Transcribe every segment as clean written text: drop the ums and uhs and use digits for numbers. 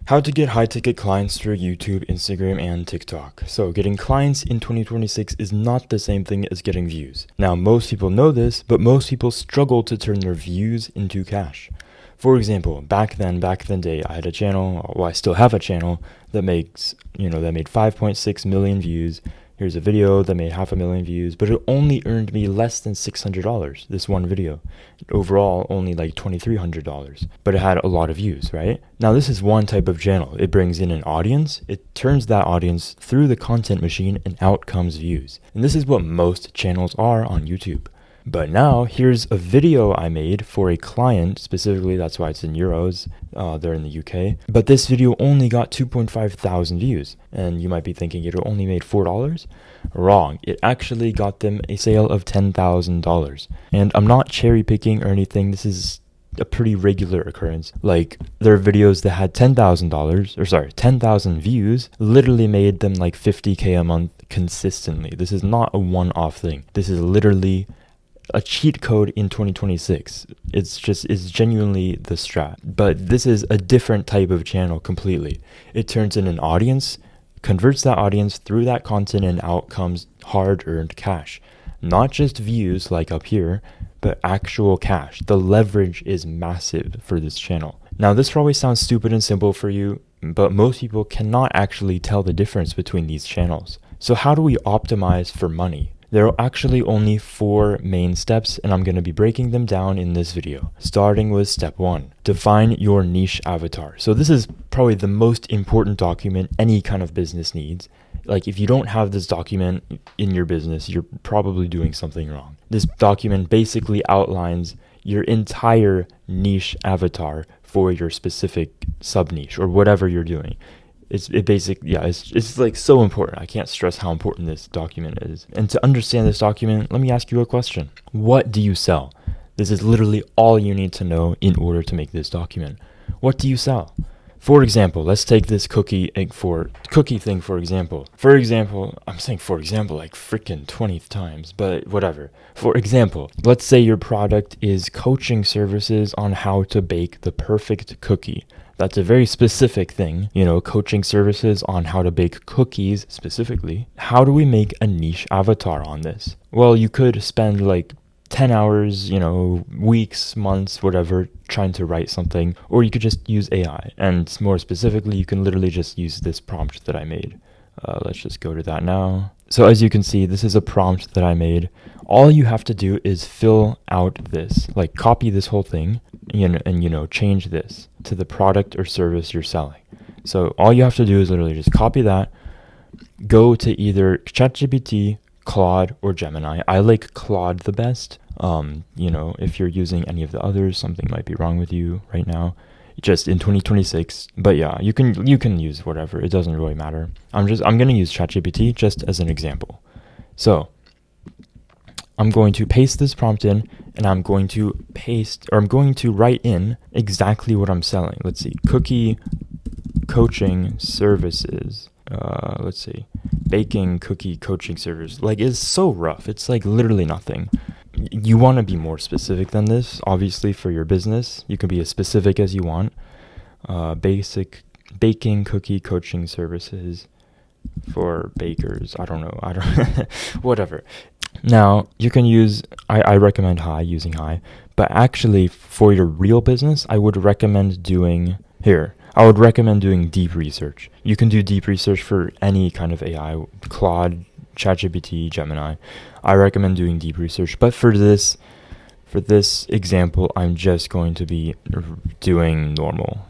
How to get high-ticket clients through YouTube, Instagram, and TikTok. So getting clients in 2026 is not the same thing as getting views. Now, most people know this, but most people struggle to turn their views into cash. For example, back then day, I had a channel, well, I still have a channel that made 5.6 million views. Here's a video that made 500,000 views, but it only earned me less than $600, this one video. Overall, only like $2,300, but it had a lot of views, right? Now, this is one type of channel. It brings in an audience, it turns that audience through the content machine, and out comes views. And this is what most channels are on YouTube. But now, here's a video I made for a client, specifically, that's why it's in euros, they're in the UK. But this video only got 2.5 thousand views. And you might be thinking it only made $4. Wrong. It actually got them a sale of $10,000. And I'm not cherry picking or anything. This is a pretty regular occurrence. Like, there are videos that had $10,000 views, literally made them like 50K a month consistently. This is not a one-off thing. This is literally a cheat code in 2026. It's genuinely the strat. But this is a different type of channel completely. It turns in an audience, converts that audience through that content, and out comes hard-earned cash. Not just views like up here, but actual cash. The leverage is massive for this channel. Now, this probably sounds stupid and simple for you, but most people cannot actually tell the difference between these channels. So how do we optimize for money? There are actually only 4 main steps, and I'm going to be breaking them down in this video. Starting with step 1, define your niche avatar. So this is probably the most important document any kind of business needs. Like, if you don't have this document in your business, you're probably doing something wrong. This document basically outlines your entire niche avatar for your specific sub niche or whatever you're doing. It's like so important. I can't stress how important this document is. And to understand this document, let me ask you a question. What do you sell? This is literally all you need to know in order to make this document. What do you sell? For example, let's take this cookie thing for example. I'm saying for example like freaking 20th times, but whatever. For example, let's say your product is coaching services on how to bake the perfect cookie. That's a very specific thing, coaching services on how to bake cookies specifically. How do we make a niche avatar on this? Well, you could spend like 10 hours, weeks, months, whatever, trying to write something, or you could just use AI. And more specifically, you can literally just use this prompt that I made. Let's just go to that now. So as you can see, this is a prompt that I made. All you have to do is fill out this, like copy this whole thing, and change this to the product or service you're selling. So all you have to do is literally just copy that, go to either ChatGPT, Claude, or Gemini. I like Claude the best. If you're using any of the others, something might be wrong with you right now, just in 2026. But yeah, you can use whatever. It doesn't really matter. I'm going to use ChatGPT just as an example. So I'm going to paste this prompt in, and I'm going to write in exactly what I'm selling. Let's see, cookie coaching services. Let's see, baking cookie coaching service. Like, it's so rough. It's like literally nothing. You want to be more specific than this, obviously, for your business. You can be as specific as you want. Basic baking cookie coaching services for bakers. I don't know. Whatever. Now, you can use, I recommend using high, but actually for your real business, I would recommend doing deep research. You can do deep research for any kind of AI, Claude, ChatGPT, Gemini. I recommend doing deep research, but for this example, I'm just going to be doing normal,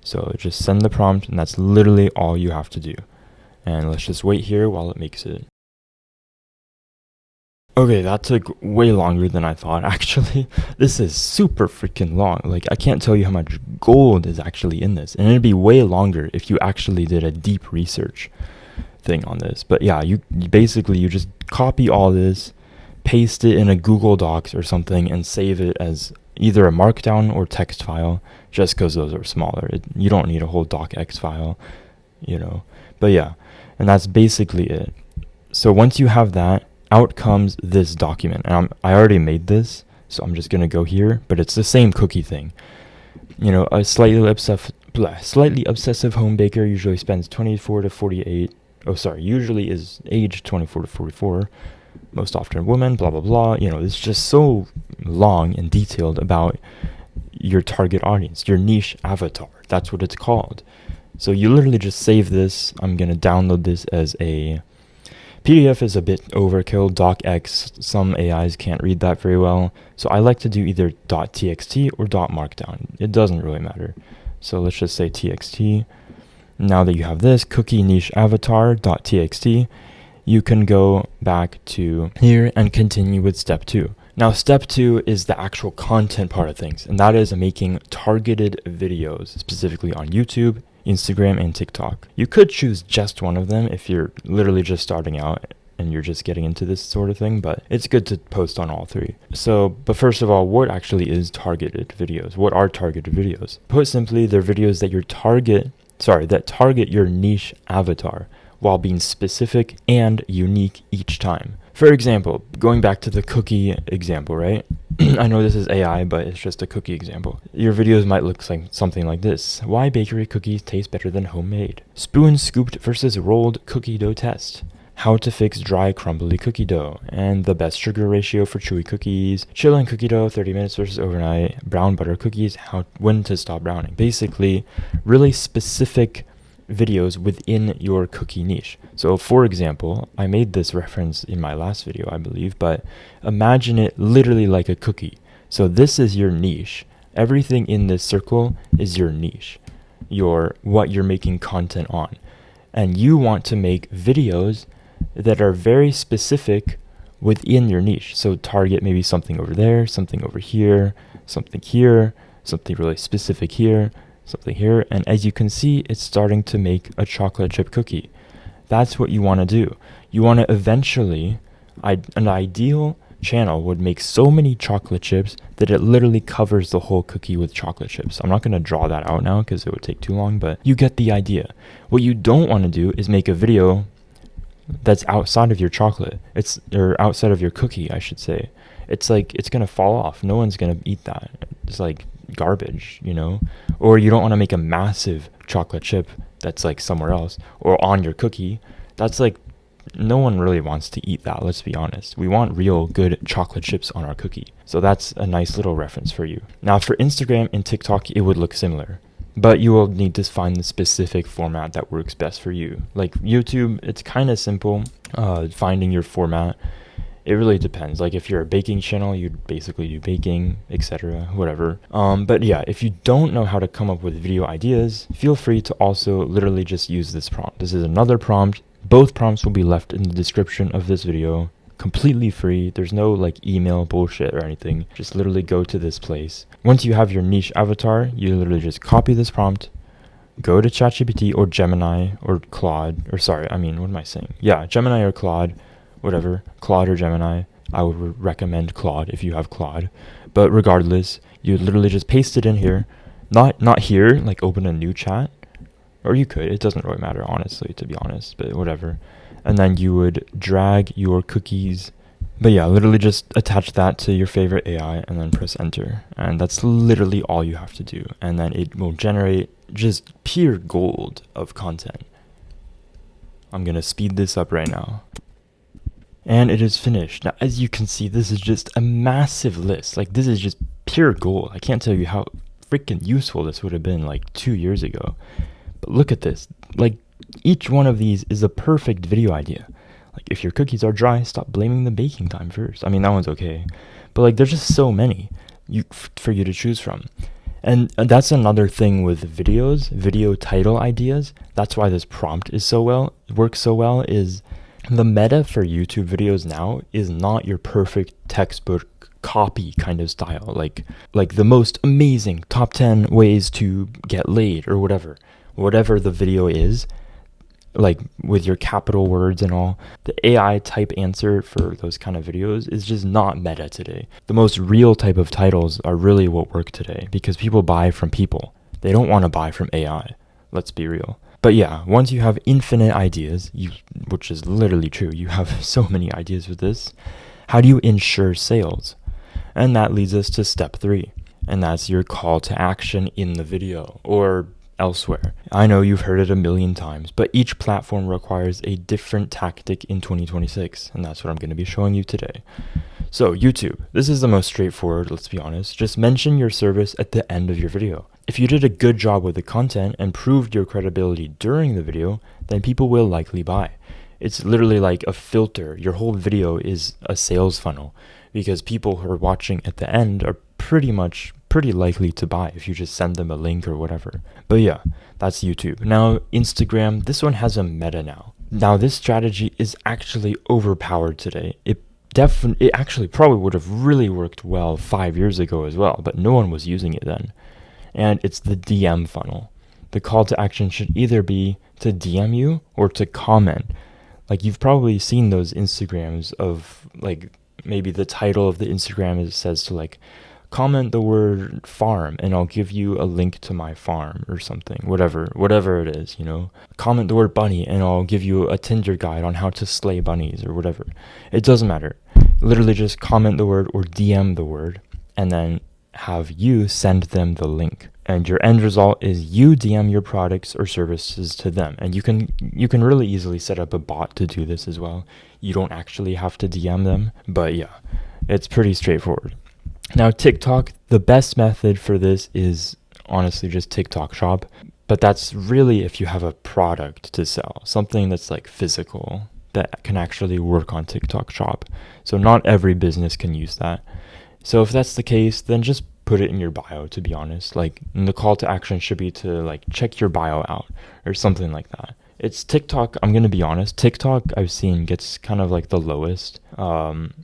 So just send the prompt, and that's literally all you have to do. And let's just wait here while it makes it. Okay, that took way longer than I thought, actually. This is super freaking long. Like, I can't tell you how much gold is actually in this. And it'd be way longer if you actually did a deep research thing on this. But yeah, you just copy all this, paste it in a Google Docs or something, and save it as either a markdown or text file, just because those are smaller. You don't need a whole docx file, But yeah, and that's basically it. So once you have that, out comes this document. And I already made this, so I'm just going to go here, but it's the same cookie thing. A slightly Slightly obsessive home baker usually spends 24 to 48. Oh, sorry, usually is age 24 to 44. Most often women, blah, blah, blah. It's just so long and detailed about your target audience, your niche avatar. That's what it's called. So you literally just save this. I'm going to download this as a PDF. Is a bit overkill. docx, some AIs can't read that very well. So I like to do either .txt or .markdown. It doesn't really matter. So let's just say txt. Now that you have this cookie niche avatar .txt, you can go back to here and continue with step 2. Now, step 2 is the actual content part of things, and that is making targeted videos, specifically on YouTube, Instagram, and TikTok. You could choose just one of them if you're literally just starting out and you're just getting into this sort of thing, but it's good to post on all 3. But first of all, what actually is targeted videos? What are targeted videos? Put simply, they're videos that target your niche avatar while being specific and unique each time. For example, going back to the cookie example, right? I know this is AI, but it's just a cookie example. Your videos might look like something like this. Why bakery cookies taste better than homemade? Spoon scooped versus rolled cookie dough test. How to fix dry crumbly cookie dough. And the best sugar ratio for chewy cookies. Chill and cookie dough, 30 minutes versus overnight. Brown butter cookies, when to stop browning. Basically, really specific videos within your cookie niche. So for example, I made this reference in my last video, I believe, but imagine it literally like a cookie. So this is your niche. Everything in this circle is your niche, what you're making content on. And you want to make videos that are very specific within your niche. So target maybe something over there, something over here, something really specific here, something here, and as you can see, it's starting to make a chocolate chip cookie. That's what you want to do. You want to eventually, an ideal channel would make so many chocolate chips that it literally covers the whole cookie with chocolate chips. I'm not going to draw that out now because it would take too long, but you get the idea. What you don't want to do is make a video that's outside of your chocolate. Or outside of your cookie, I should say. It's like, it's going to fall off. No one's going to eat that. It's like garbage, or you don't want to make a massive chocolate chip that's like somewhere else or on your cookie. That's like, no one really wants to eat that. Let's be honest. We want real good chocolate chips on our cookie. So that's a nice little reference for you. Now for Instagram and TikTok, it would look similar, but you will need to find the specific format that works best for you. Like YouTube, it's kind of simple, finding your format. It really depends. Like if you're a baking channel, you'd basically do baking, etc., whatever. But yeah, if you don't know how to come up with video ideas, feel free to also literally just use this prompt. This is another prompt. Both prompts will be left in the description of this video. Completely free. There's no like email bullshit or anything. Just literally go to this place. Once you have your niche avatar, you literally just copy this prompt, go to ChatGPT or Gemini or Claude, what am I saying? Yeah, Gemini or Claude. Whatever, Claude or Gemini. I would recommend Claude if you have Claude. But regardless, you literally just paste it in here. Not here, like open a new chat. Or you could, it doesn't really matter, honestly, to be honest, but whatever. And then you would drag your cookies. But yeah, literally just attach that to your favorite AI and then press enter. And that's literally all you have to do. And then it will generate just pure gold of content. I'm going to speed this up right now. And it is finished. Now, as you can see, this is just a massive list. Like, this is just pure gold. I can't tell you how freaking useful this would have been like 2 years ago. But look at this. Like, each one of these is a perfect video idea. Like, if your cookies are dry, stop blaming the baking time first. I mean, that one's okay. But like, there's just so many for you to choose from. And that's another thing with videos, video title ideas. That's why this prompt works so well is the meta for YouTube videos now is not your perfect textbook copy kind of style, like the most amazing top 10 ways to get laid or whatever the video is, like with your capital words and all. The AI type answer for those kind of videos is just not meta today. The most real type of titles are really what work today because people buy from people. They don't want to buy from AI. Let's be real. But yeah, once you have infinite ideas, which is literally true, you have so many ideas with this, how do you ensure sales? And that leads us to step 3, and that's your call to action in the video, or elsewhere. I know you've heard it a million times, but each platform requires a different tactic in 2026, and that's what I'm going to be showing you today. So YouTube, this is the most straightforward, let's be honest. Just mention your service at the end of your video. If you did a good job with the content and proved your credibility during the video, then people will likely buy. It's literally like a filter. Your whole video is a sales funnel because people who are watching at the end are pretty likely to buy if you just send them a link or whatever. But yeah, that's YouTube. Now Instagram, this one has a meta now. Now this strategy is actually overpowered today. It actually probably would have really worked well 5 years ago as well, but no one was using it then. And it's the DM funnel. The call to action should either be to DM you or to comment. Like you've probably seen those Instagrams of like maybe the title of the Instagram says to like comment the word farm and I'll give you a link to my farm or something, whatever it is, you know. Comment the word bunny and I'll give you a Tinder guide on how to slay bunnies or whatever. It doesn't matter. Literally just comment the word or DM the word and then have you send them the link. And your end result is you DM your products or services to them. And you can really easily set up a bot to do this as well. You don't actually have to DM them, but yeah, it's pretty straightforward. Now TikTok, the best method for this is honestly just TikTok Shop, but that's really if you have a product to sell, something that's like physical that can actually work on TikTok Shop. So not every business can use that. So if that's the case, then just put it in your bio, to be honest. Like the call to action should be to like check your bio out or something like that. It's TikTok, I'm going to be honest, TikTok I've seen gets kind of like the lowest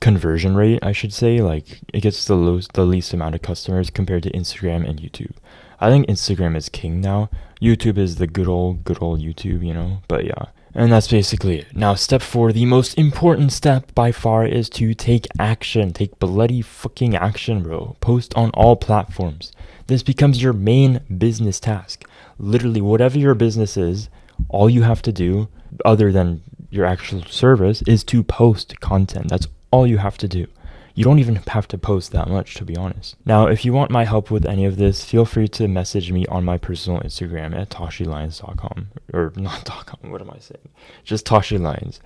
conversion rate, I should say. Like it gets the least amount of customers compared to Instagram and YouTube. I think Instagram is king now. YouTube is the good old YouTube, you know, but yeah. And that's basically it. Now, step 4, the most important step by far is to take action. Take bloody fucking action, bro. Post on all platforms. This becomes your main business task. Literally, whatever your business is, all you have to do, other than your actual service, is to post content. That's all you have to do. You don't even have to post that much, to be honest. Now, if you want my help with any of this, feel free to message me on my personal Instagram at toshilines.com. Or not .com, what am I saying? Just toshilines.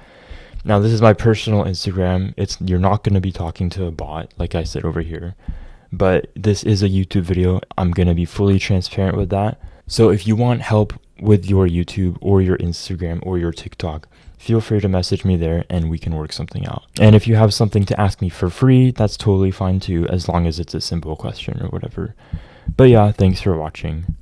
Now, this is my personal Instagram. You're not going to be talking to a bot, like I said over here. But this is a YouTube video. I'm going to be fully transparent with that. So if you want help with your YouTube or your Instagram or your TikTok, feel free to message me there and we can work something out. And if you have something to ask me for free, that's totally fine too, as long as it's a simple question or whatever. But yeah, thanks for watching.